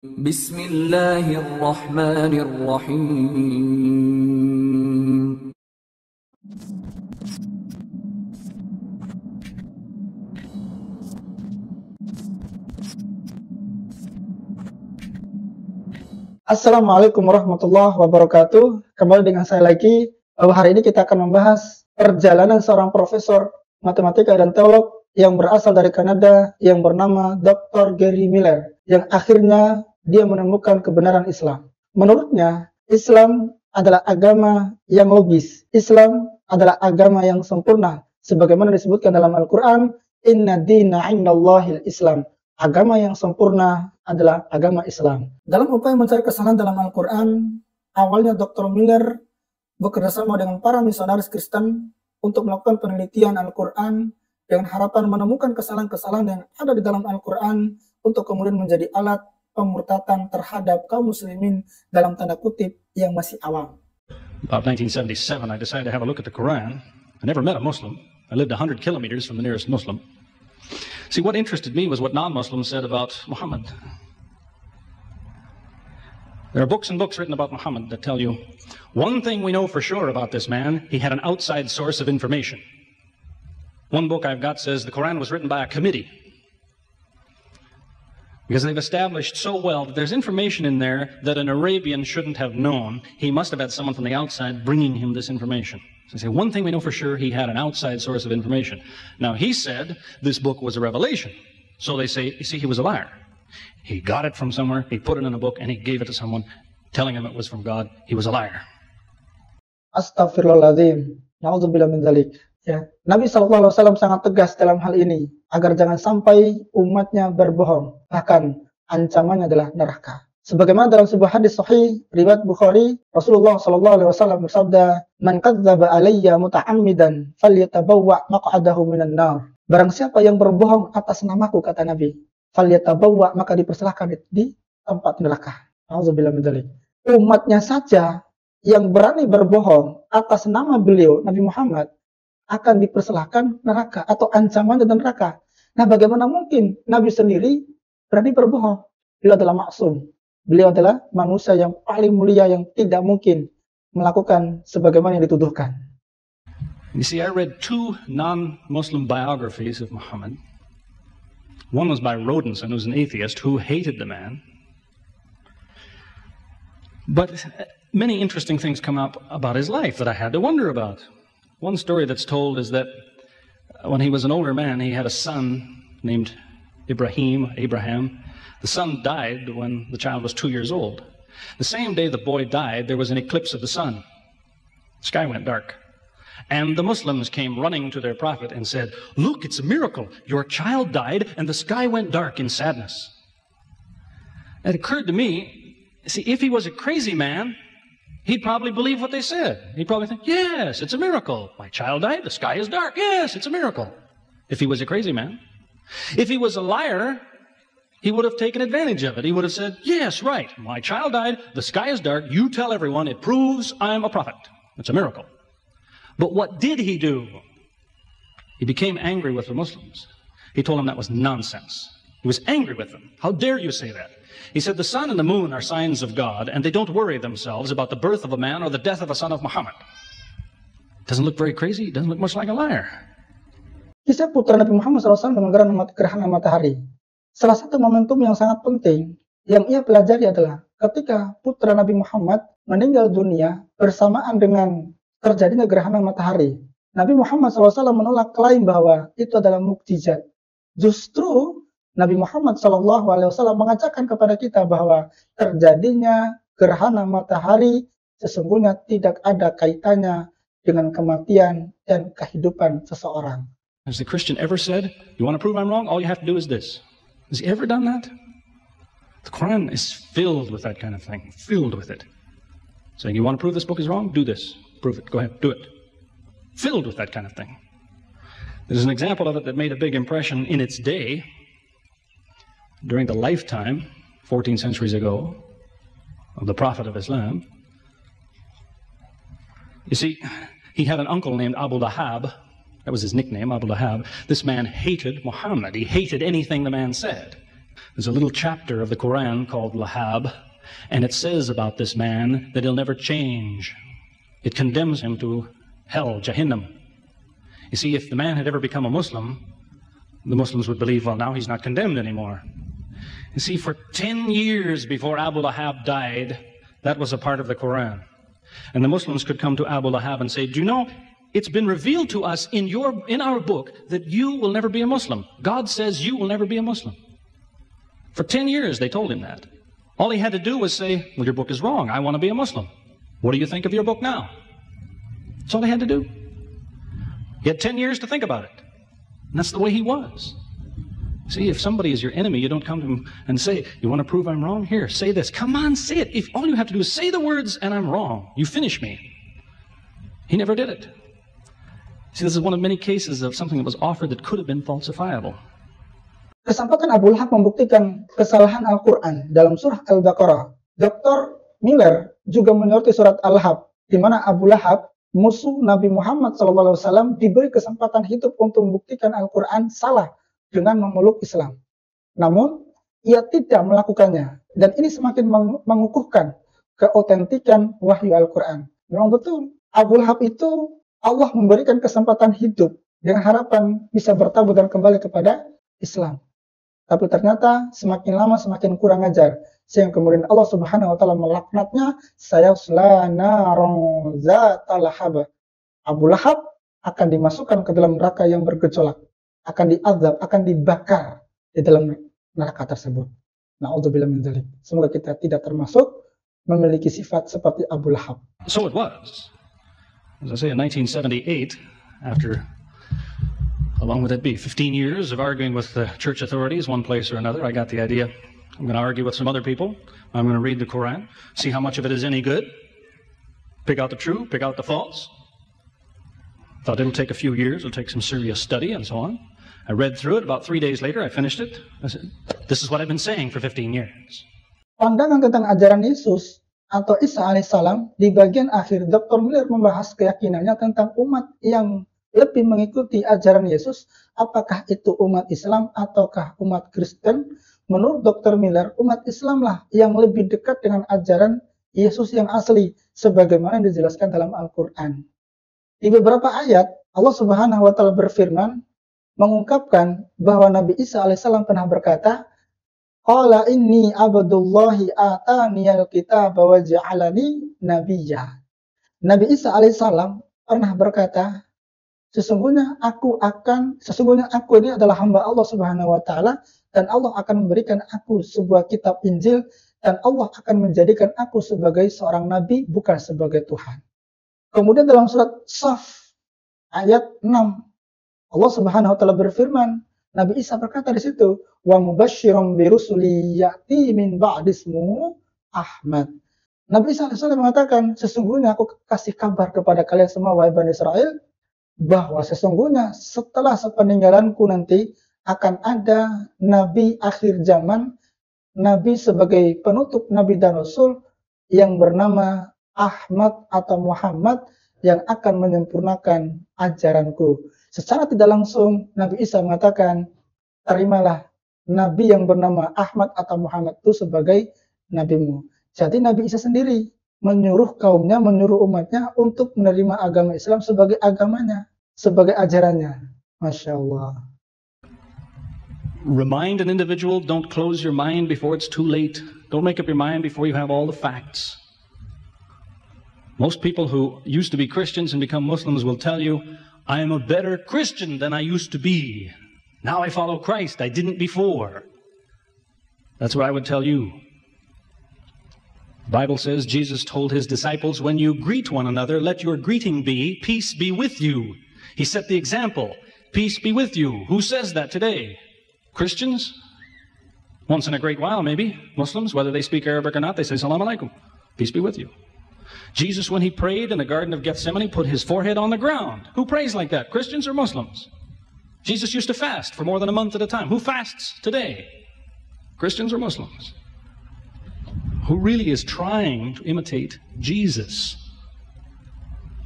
Bismillahirrahmanirrahim. Assalamualaikum warahmatullahi wabarakatuh. Kembali dengan saya lagi. Hari ini kita akan membahas perjalanan seorang profesor matematika dan teolog yang berasal dari Kanada yang bernama Dr. Gary Miller, yang akhirnya dia menemukan kebenaran Islam. Menurutnya, Islam adalah agama yang logis. Islam adalah agama yang sempurna. Sebagaimana disebutkan dalam Al-Quran, Inna dina indallahil Islam. Agama yang sempurna adalah agama Islam. Dalam upaya mencari kesalahan dalam Al-Quran, awalnya Dr. Miller bekerjasama dengan para misionaris Kristen untuk melakukan penelitian Al-Quran dengan harapan menemukan kesalahan-kesalahan yang ada di dalam Al-Quran untuk kemudian menjadi alat pemurtatan terhadap kaum muslimin dalam tanda kutip yang masih awam. About 1977, I decided to have a look at the Quran. I never met a Muslim. I lived 100 kilometers from the nearest Muslim. See, what interested me was what non-Muslims said about Muhammad. There are books and books written about Muhammad that tell you, one thing we know for sure about this man, he had an outside source of information. One book I've got says the Quran was written by a committee. Because they've established so well that there's information in there that an Arabian shouldn't have known. He must have had someone from the outside bringing him this information. So they say, one thing we know for sure, he had an outside source of information. Now, he said this book was a revelation. So they say, you see, he was a liar. He got it from somewhere, he put it in a book, and he gave it to someone, telling him it was from God. He was a liar. Astaghfirullahaladzim. Na'udzubillah min dzalik. Ya, Nabi SAW sangat tegas dalam hal ini, agar jangan sampai umatnya berbohong. Bahkan, ancamannya adalah neraka. Sebagaimana dalam sebuah hadis sahih riwayat Bukhari, Rasulullah SAW bersabda, "Man kadzdzaba alayya muta'ammidan falyatabawwa maq'adahu minan nar." Barang siapa yang berbohong atas namaku, kata Nabi, falyatabawwa, maka dipersilahkan di tempat neraka. Auzubillahi min dzalik. Umatnya saja yang berani berbohong atas nama beliau, Nabi Muhammad, akan dipersilahkan neraka atau ancaman dan neraka. Nah, bagaimana mungkin Nabi sendiri berani berbohong? Beliau adalah maksum. Beliau adalah manusia yang paling mulia yang tidak mungkin melakukan sebagaimana yang dituduhkan. You see, I read two non-Muslim biographies of Muhammad. One was by Rodenson, who's an atheist, who hated the man. But many interesting things come up about his life that I had to wonder about. One story that's told is that when he was an older man, he had a son named Abraham. The son died when the child was 2 years old. The same day the boy died, there was an eclipse of the sun. The sky went dark. And the Muslims came running to their prophet and said, "Look, it's a miracle. Your child died and the sky went dark in sadness." It occurred to me, see, if he was a crazy man, he'd probably believe what they said. He'd probably think, yes, it's a miracle. My child died, the sky is dark. Yes, it's a miracle. If he was a crazy man. If he was a liar, he would have taken advantage of it. He would have said, yes, right, my child died, the sky is dark, you tell everyone, it proves I'm a prophet. It's a miracle. But what did he do? He became angry with the Muslims. He told them that was nonsense. He was angry with them. How dare you say that? He said the sun and the moon are signs of God, and they don't worry themselves about the birth of a man or the death of a son of Muhammad. Doesn't look very crazy. Doesn't look much like a liar. Kisah putra Nabi Muhammad SAW dengan gerhana matahari. Salah satu momentum yang sangat penting yang ia pelajari adalah ketika putra Nabi Muhammad meninggal dunia bersamaan dengan terjadinya gerhana matahari. Nabi Muhammad SAW menolak klaim bahwa itu adalah mukjizat. Justru Nabi Muhammad SAW mengajarkan kepada kita bahwa terjadinya gerhana matahari sesungguhnya tidak ada kaitannya dengan kematian dan kehidupan seseorang. Has the Christian ever said, you want to prove I'm wrong? All you have to do is this. Has he ever done that? The Quran is filled with that kind of thing, filled with it. Saying, you want to prove this book is wrong? Do this. Prove it. Go ahead, do it. Filled with that kind of thing. There's an example of it that made a big impression in its day, during the lifetime, 14 centuries ago, of the Prophet of Islam. You see, he had an uncle named Abu Lahab. That was his nickname, Abu Lahab. This man hated Muhammad. He hated anything the man said. There's a little chapter of the Quran called Lahab, and it says about this man that he'll never change. It condemns him to hell, Jahannam. You see, if the man had ever become a Muslim, the Muslims would believe, well, now he's not condemned anymore. You see, for 10 years before Abu Lahab died, that was a part of the Quran. And the Muslims could come to Abu Lahab and say, do you know, it's been revealed to us in our book that you will never be a Muslim. God says you will never be a Muslim. For 10 years they told him that. All he had to do was say, well, your book is wrong. I want to be a Muslim. What do you think of your book now? That's all he had to do. He had 10 years to think about it. And that's the way he was. See, if somebody is your enemy, you don't come to him and say, you want to prove I'm wrong? Here, say this. Come on, say it. If all you have to do is say the words and I'm wrong, you finish me. He never did it. See, this is one of many cases of something that was offered that could have been falsifiable. Kesempatan Abu Lahab membuktikan kesalahan Al-Quran dalam surah Al-Baqarah. Dr. Miller juga menyoroti surat Al-Lahab, di mana Abu Lahab, musuh Nabi Muhammad SAW, diberi kesempatan hidup untuk membuktikan Al-Quran salah dengan memeluk Islam. Namun, ia tidak melakukannya. Dan ini semakin mengukuhkan keotentikan wahyu Al-Quran. Memang betul, Abu Lahab itu Allah memberikan kesempatan hidup dengan harapan bisa bertaubat dan kembali kepada Islam. Tapi ternyata semakin lama semakin kurang ajar. Sehingga kemudian Allah Subhanahu wa taala melaknatnya, sayasla naron zata lahab. Abu Lahab akan dimasukkan ke dalam neraka yang bergejolak, akan diazab, akan dibakar di dalam neraka tersebut. Na'udzubillah min dzalik. Semoga kita tidak termasuk memiliki sifat seperti Abu Lahab. So it was. As I say, in 1978, after, how long would that be? 15 years of arguing with the church authorities, one place or another, I got the idea. I'm going to argue with some other people. I'm going to read the Quran, see how much of it is any good, pick out the true, pick out the false. Thought it'll take a few years, it'll take some serious study and so on. I read through it. About 3 days later, I finished it. I said, this is what I've been saying for 15 years. Pandangan tentang ajaran Yesus atau Isa alaihissalam, di bagian akhir Dr. Miller membahas keyakinannya tentang umat yang lebih mengikuti ajaran Yesus, apakah itu umat Islam ataukah umat Kristen. Menurut Dr. Miller, umat Islamlah yang lebih dekat dengan ajaran Yesus yang asli, sebagaimana dijelaskan dalam Al-Quran. Di beberapa ayat, Allah Subhanahu wa taala berfirman, mengungkapkan bahwa Nabi Isa alaihissalam pernah berkata, qala inni abdullahi ataniyal kitaba wa ja'alani nabiyya. Nabi Isa alaihissalam pernah berkata, sesungguhnya aku ini adalah hamba Allah Subhanahu wa taala, dan Allah akan memberikan aku sebuah kitab Injil, dan Allah akan menjadikan aku sebagai seorang nabi, bukan sebagai Tuhan. Kemudian dalam surat Shaf ayat 6, Allah Subhanahu wa taala berfirman, Nabi Isa berkata di situ, wa mubasysyiran birusuli ya'ti min ba'dismu Ahmad. Nabi Isa alaihissalam mengatakan, sesungguhnya aku kasih kabar kepada kalian semua wahai Bani Israel, bahwa sesungguhnya setelah sepeninggalanku nanti akan ada nabi akhir zaman, nabi sebagai penutup nabi dan rasul yang bernama Ahmad atau Muhammad, yang akan menyempurnakan ajaranku. Secara tidak langsung Nabi Isa mengatakan, terimalah nabi yang bernama Ahmad atau Muhammad itu sebagai nabimu. Jadi Nabi Isa sendiri menyuruh kaumnya, menyuruh umatnya untuk menerima agama Islam sebagai agamanya, sebagai ajarannya. Masya Allah. Remind an individual, don't close your mind before it's too late. Don't make up your mind before you have all the facts. Most people who used to be Christians and become Muslims will tell you, I am a better Christian than I used to be. Now I follow Christ. I didn't before. That's what I would tell you. The Bible says Jesus told his disciples, when you greet one another, let your greeting be, peace be with you. He set the example, peace be with you. Who says that today? Christians? Once in a great while, maybe. Muslims, whether they speak Arabic or not, they say, Salam alaikum, peace be with you. Jesus, when he prayed in the Garden of Gethsemane, put his forehead on the ground. Who prays like that, Christians or Muslims? Jesus used to fast for more than a month at a time. Who fasts today? Christians or Muslims? Who really is trying to imitate Jesus?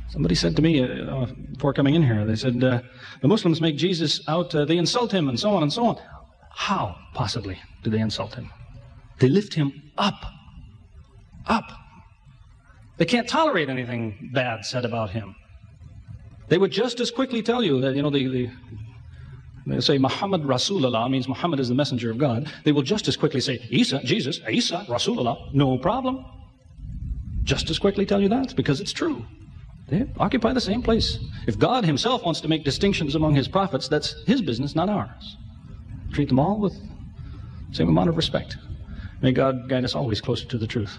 Somebody said to me before coming in here, they said, the Muslims make Jesus out, they insult him and so on and so on. How, possibly, do they insult him? They lift him up. Up. They can't tolerate anything bad said about him. They would just as quickly tell you that, they say Muhammad Rasulullah means Muhammad is the messenger of God. They will just as quickly say Isa, Jesus, Isa, Rasulullah, no problem. Just as quickly tell you that because it's true. They occupy the same place. If God himself wants to make distinctions among his prophets, that's his business, not ours. Treat them all with the same amount of respect. May God guide us always closer to the truth.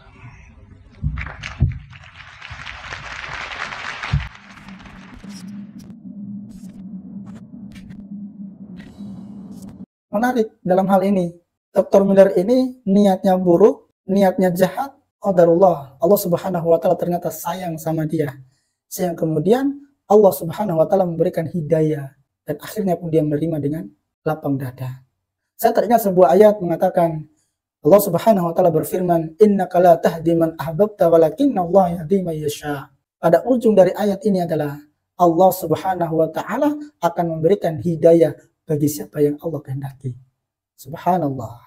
Menarik dalam hal ini, Dr. Miller ini niatnya buruk, niatnya jahat, qadarullah, Allah Subhanahu wa taala ternyata sayang sama dia. Sehingga kemudian Allah Subhanahu wa taala memberikan hidayah dan akhirnya pun dia menerima dengan lapang dada. Saya teringat sebuah ayat mengatakan Allah Subhanahu wa taala berfirman, "Innaka la tahdi man ahbabta walakinnallaha yahdi man yasha." Pada ujung dari ayat ini adalah Allah Subhanahu wa taala akan memberikan hidayah bagi siapa yang Allah kehendaki. Subhanallah.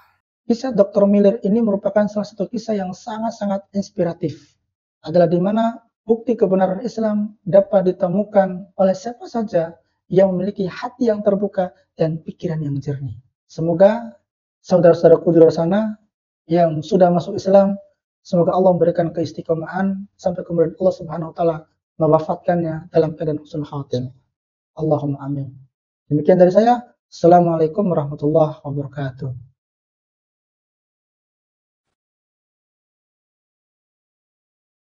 Kisah Dr. Miller ini merupakan salah satu kisah yang sangat-sangat inspiratif. Adalah di mana bukti kebenaran Islam dapat ditemukan oleh siapa saja yang memiliki hati yang terbuka dan pikiran yang jernih. Semoga saudara-saudaraku di luar sana yang sudah masuk Islam, semoga Allah memberikan keistiqomahan sampai kemudian Allah Subhanahu wa taala mewafatkannya dalam keadaan husnul khatimah. Allahumma amin. Demikian dari saya. Assalamualaikum warahmatullahi wabarakatuh.